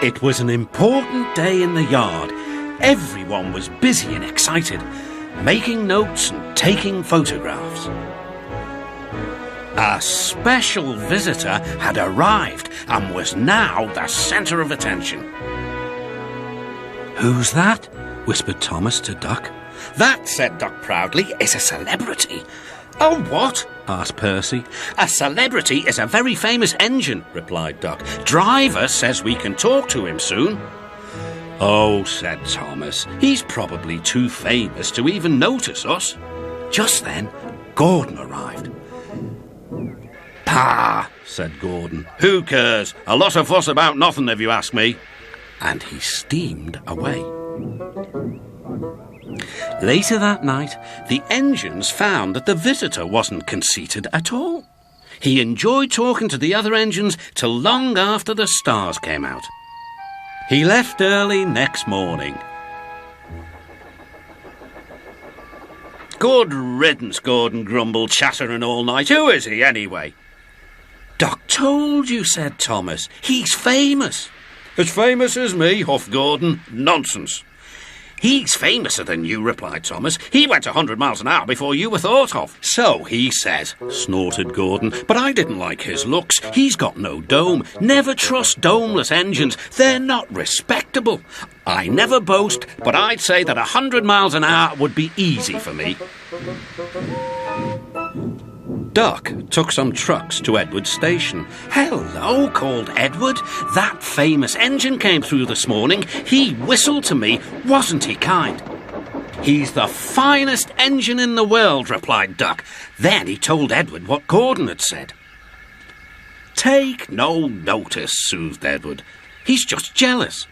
It was an important day in the yard. Everyone was busy and excited, making notes and taking photographs. A special visitor had arrived and was now the centre of attention. "Who's that?" whispered Thomas to Duck. "That," said Duck proudly, "is a celebrity." "Oh, what?" asked Percy. "A celebrity is a very famous engine," replied Duck. "Driver says we can talk to him soon." "Oh," said Thomas, "he's probably too famous to even notice us." Just then, Gordon arrived. "Pah," said Gordon. "Who cares? A lot of fuss about nothing, if you ask me." And he steamed away. Later that night, the engines found that the visitor wasn't conceited at all. He enjoyed talking to the other engines till long after the stars came out. He left early next morning. "Good riddance," Gordon grumbled, chattering all night. "Who is he, anyway?" "Duck told you," said Thomas. "He's famous." "As famous as me?" huffed Gordon. "Nonsense." "He's famouser than you," replied Thomas. "He went 100 miles an hour before you were thought of." "So he says," snorted Gordon. "But I didn't like his looks. He's got no dome. Never trust domeless engines. They're not respectable. I never boast, but I'd say that 100 miles an hour would be easy for me." Duck took some trucks to Edward's station. "Hello," called Edward. "That famous engine came through this morning. He whistled to me. Wasn't he kind?" "He's the finest engine in the world," replied Duck. Then he told Edward what Gordon had said. "Take no notice," soothed Edward. "He's just jealous.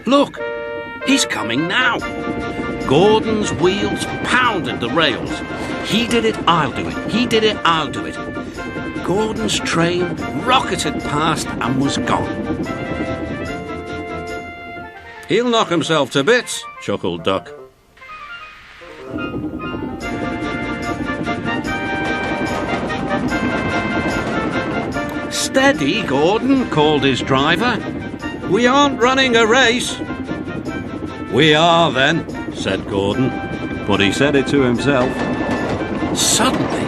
Look, he's coming now." Gordon's wheels pounded the rails. "He did it, I'll do it. He did it, I'll do it." Gordon's train rocketed past and was gone. "He'll knock himself to bits," chuckled Duck. "Steady, Gordon," called his driver. "We aren't running a race." "We are, then," said Gordon, but he said it to himself. Suddenly,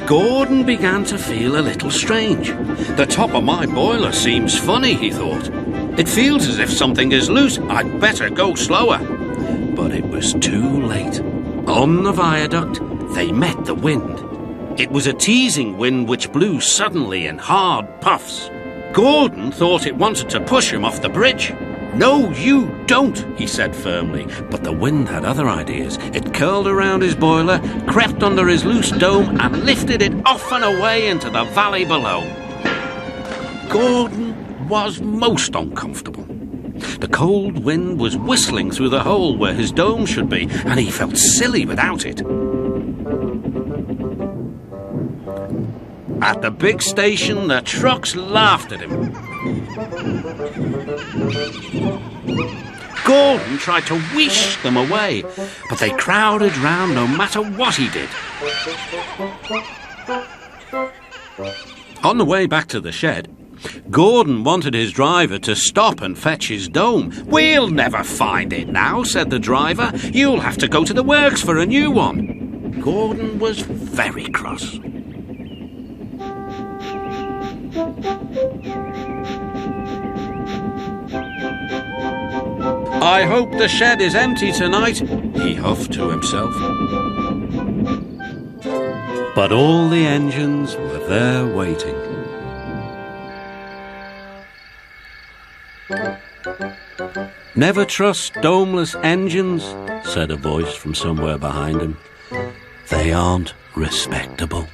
Gordon began to feel a little strange. "The top of my boiler seems funny," he thought. "It feels as if something is loose. I'd better go slower." But it was too late. On the viaduct, they met the wind. It was a teasing wind which blew suddenly in hard puffs. Gordon thought it wanted to push him off the bridge. "No, you don't," he said firmly. But the wind had other ideas. It curled around his boiler, crept under his loose dome, and lifted it off and away into the valley below. Gordon was most uncomfortable. The cold wind was whistling through the hole where his dome should be, and he felt silly without it. At the big station, the trucks laughed at him. Gordon tried to whisk them away, but they crowded round no matter what he did. On the way back to the shed, Gordon wanted his driver to stop and fetch his dome. "We'll never find it now," said the driver. "You'll have to go to the works for a new one." Gordon was very cross. "I hope the shed is empty tonight," he huffed to himself. But all the engines were there waiting. "Never trust domeless engines," said a voice from somewhere behind him. "They aren't respectable."